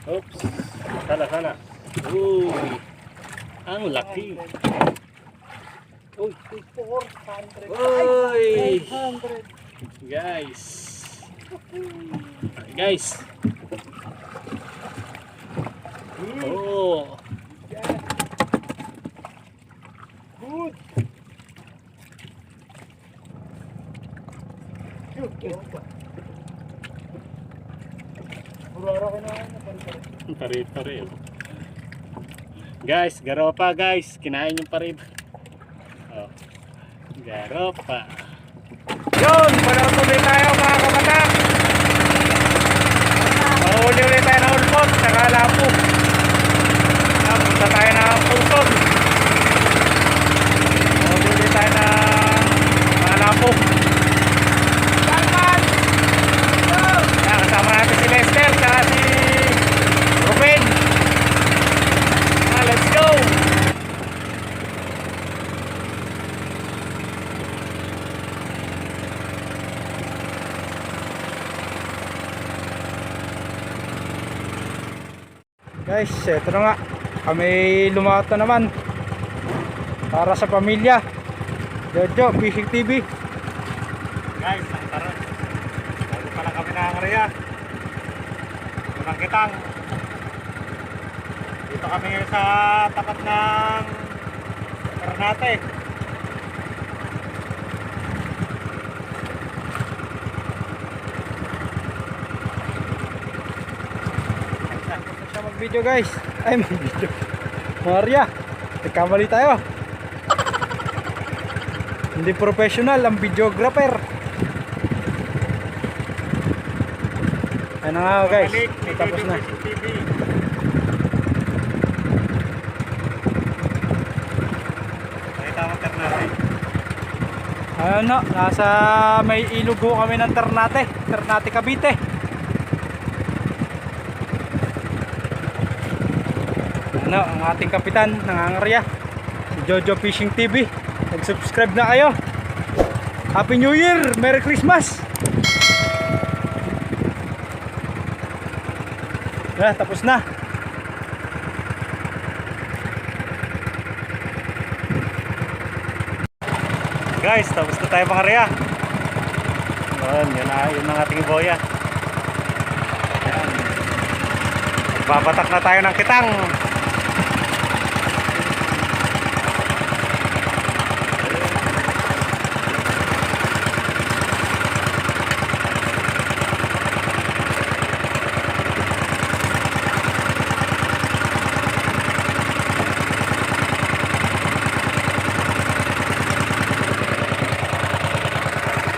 Oops. Sana. Ang laki. Uy. 400. Uy. 500. Guys. Guys. Oh. Good. Murara ko na Pare-pare. Guys, garopa guys. Kinain yung pare. Oh. Garopa. yun, tuloy tayo mga kabatak. Mahuli ulit tayo ng ulpot, saka lapo. Punta tayo ng pusod. Mahuli ulit tayo ng mga lapo. Kasama natin si Lester, saka si Ruben. Let's go! Guys, eto na nga, kami lumakot na naman para sa pamilya. Jojo Fishing TV. Guys, ang tara. Bago pa lang kami nangangarya. Unang kitang. Dito kami sa tapat ng Ternate. Siya mag-video guys. Ay, mag-video. Maria, nagkamali tayo. Hindi professional ang videographer. Ano nga guys, tapos na. Ano, nasa may ilugo kami ng Ternate, Cavite. Ano, ang ating kapitan nangangarya, si Jojo Fishing TV. Nag-subscribe na kayo. Happy New Year, Merry Christmas. Tapos na. Guys, tapos na tayo pangarya. Yun ang ating boya. Yan. Babatak na tayo ng kitang.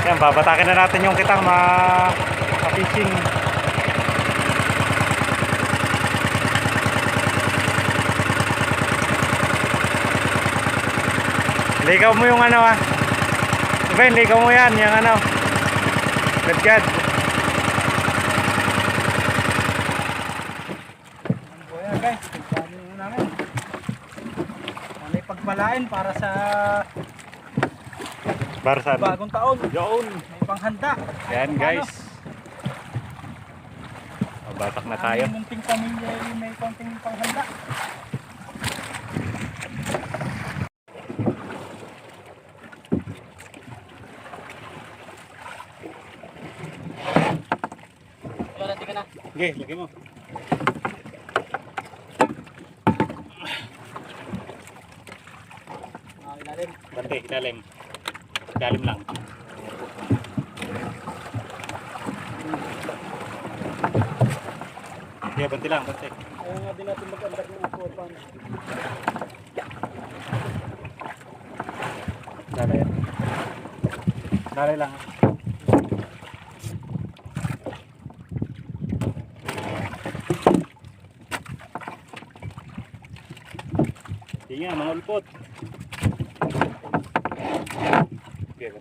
Yan, babatakin na natin yung kitang ma-fishing. Ligaw mo yung ano Ben, ligaw mo yan, yung ano gadgad. Boya guys, pagpano namin. May pagpalain para sa bagong taon. Yun. May panghanda. Yan guys. Batak na tayo. Ang munting pamilya may konting panghanda. Wala, tika na. Okay, lagay mo. Ilalim. Bante, ilalim. Ilalim lang. Yeah, bante lang, bante. Ayaw nga din natin mag-andak ng upuan. Dalay. Dalay lang. Hindi nga, mga ulpot. Okay,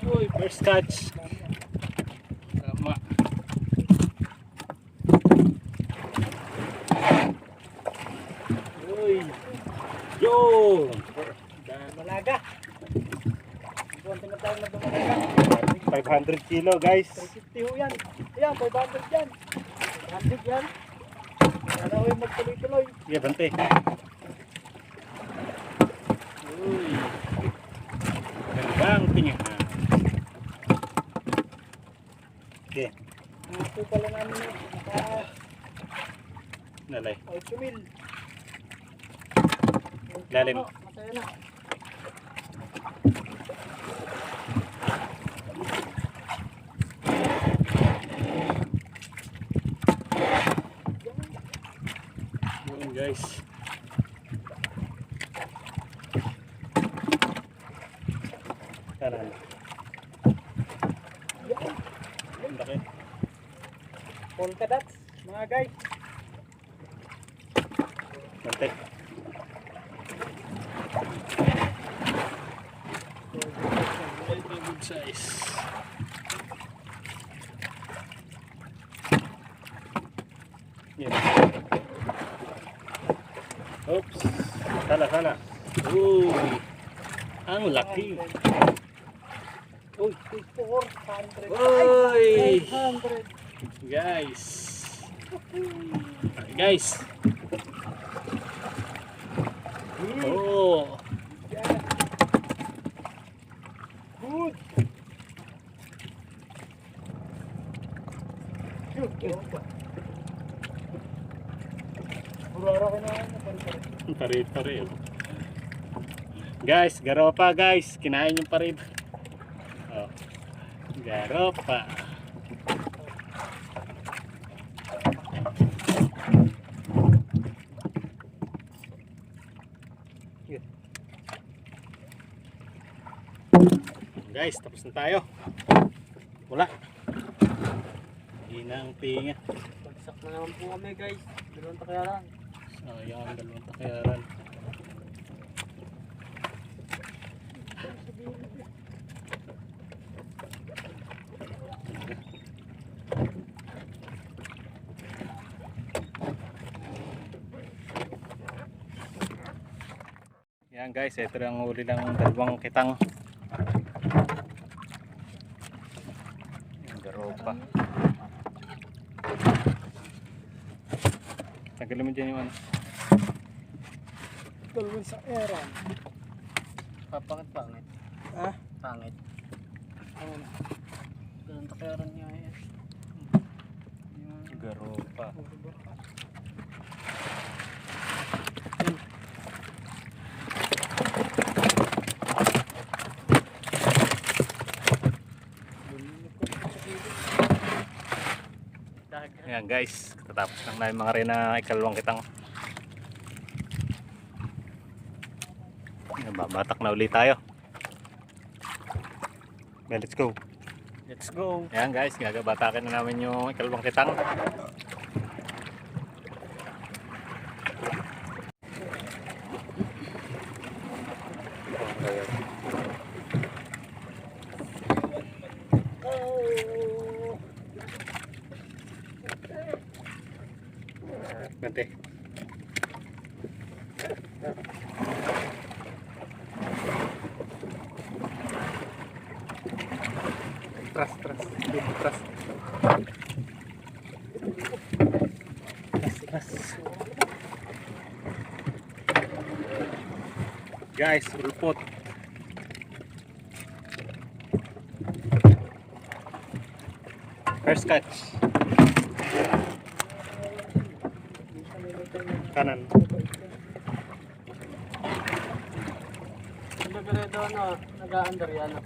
uy, first catch. Tama. Uy. Yo! Malaga. Konti na tayo na dumalaga. 500 kilo guys. 350 ho yan. Ayan, 500 yan. Handig yan. Sana ko yung magtuloy-tuloy. Sige, bante. Uy. Gandang tingin. Okay. Ito pala namin yun. Nalay. 8 mil. Lalim. Masaya na. Yun guys. Kanan. Ang laki. Polka dots, mga guys. Bante. Good size. Yan. Oops. Sala. Uy. Ang laki. Uy. 400. Uy. 500. Guys. Guys. Oh. Good. Burara ko na yan. Pare. Guys, garopa guys. Kinain yung pare. Oh. Garopa. Guys, tapos na tayo. Wala. Hindi na ang tinga. Bagsak na naman po kami guys. Dalawang takayaran. Sayang ang dalawang takayaran. Yan guys, ito lang huli ng dalawang kitang. Yung garopa. Tagalin mo dyan yung ano. Dalawang sa era. Pangit. Ha? Pangit. Ano na? Ganun takayaran niya eh. Garopa. Ayan guys, katatapos lang namin mga rin na ikalawang kitang. Ayan, babatak na ulit tayo. Okay, let's go. Let's go. Ayan guys, gagabatakin na namin yung ikalawang kitang. Bante. Tras. Guys, ulpot. First catch. Kanan. Hindi ba doon nag-a-under yan?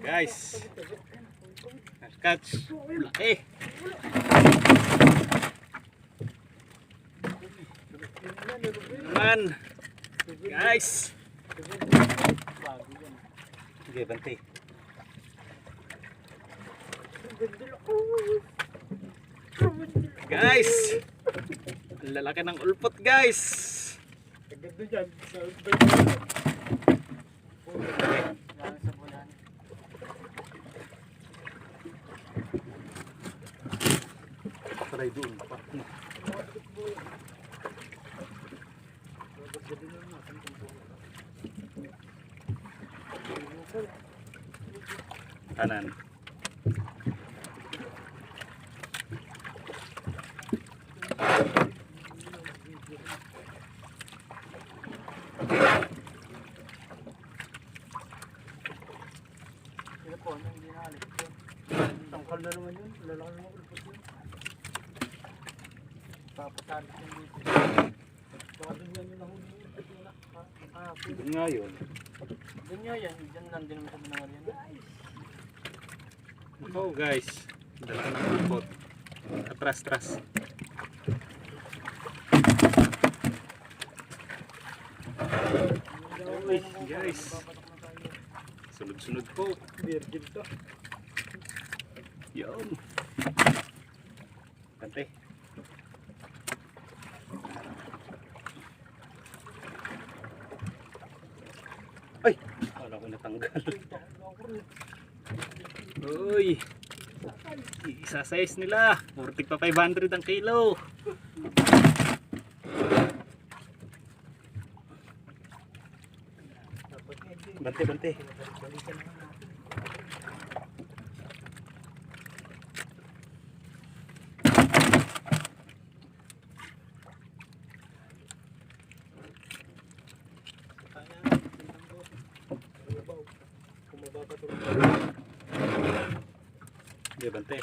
Guys. First catch. Laki. Naman. Guys. Sige, bante. Guys. Ang lalaki ng ulpot, guys. Agad na dyan. Galing sa bulan. Taray doon pa. Kanan. Sila po, ano, hindi naalit ko. Tangkal na naman yun. Lalaki naman ulpot yun. Papasalit yung dito. Baka doon yan yung nahuli yung ulpot yun. Doon nga yun. Doon nga yan. Diyan nandun mo sa binangal yan. Oh guys, dala ng ulpot. Atras. Uy, guys. Sunod-sunod po. Virgin to. Yun. Kante. Ay! Kala ko natanggal. Uy! Isa-size nila. 40 pa 500 ang kilo. Bante. Hindi, bante.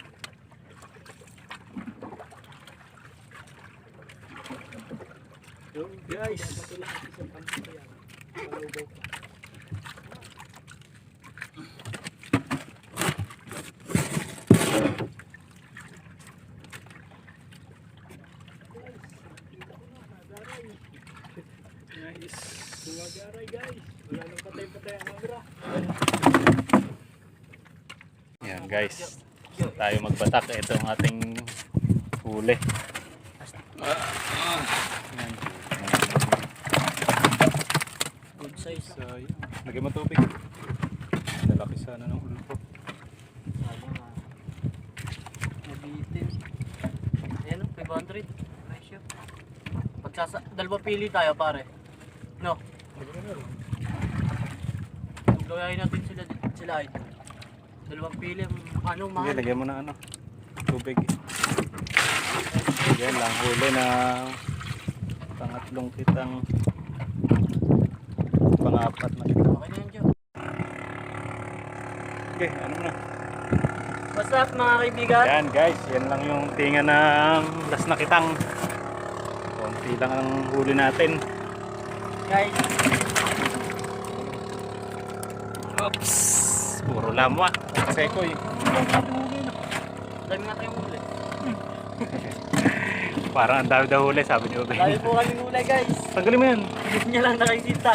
Yo guys. Guys. Sumagaray guys. Wala nang patay-patay ang camera. Yan guys. Tayo magbatak. Ito ang ating huli. Yan. Good size. So, yun. Lagyan mo tubig. Lalaki sana ng ulpo. Sayang ah. Mabitin. Ayan o, 500. Presyo. Dalawang pili tayo pare. No? Gawain natin sila ay. Dalawang pili. Ano Sige, mahal? lagyan mo na ano. Tubig. Yan lang huli na pangatlong kitang pang-apat na kita. Okay na yan, Joe. Okay, ano na. What's up mga kaibigan? Yan guys, yan lang yung tinga ng last na kitang. Konti lang ang huli natin. Guys, Oops! Puro lamwa. Sekoy. dami nga tayong huli. Parang ang dami daw huli, sabi ni Ube. Dami po kami huli guys. Tanggalin mo yan. Hindi nyo lang nakikita.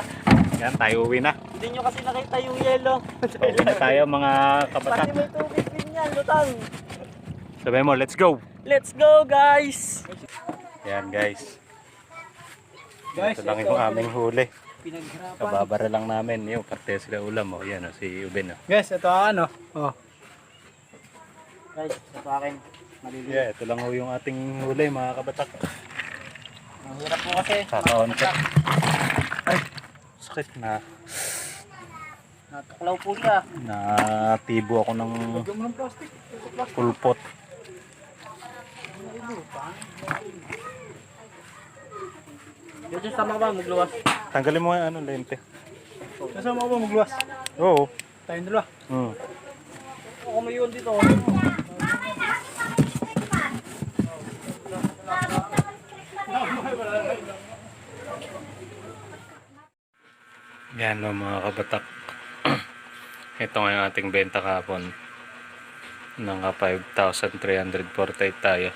Yan, tayo uwi na. Hindi nyo kasi nakita yung yellow. Uwi na tayo mga kabatak. Pati may tubig din yan, lutang. Sabi mo, let's go! Let's go guys! Yan guys. Guys, Ito lang yung aming huli. Pinaghirapan. Kababara lang namin. Yung parte sila ulam. O, yan o, si Uben o. Guys, ito ano. Oh. Guys, ito akin. Maliliit. Yeah, ito lang ho yung ating huli mga kabatak. Ang hirap po kasi. Kakaunti. Ay, sakit na. Natuklaw po siya. Natibo ako ng Lagyan mo ng plastic. pulpot. Dito sa baba, magluwas. Tanggalin mo yung ano, lente. Kasama ko ba magluwas? Oo. Tayong dalawa. Ako may yun dito. Yan o mga kabatak. Ito nga yung ating benta kahapon. Naka 5,348 tayo.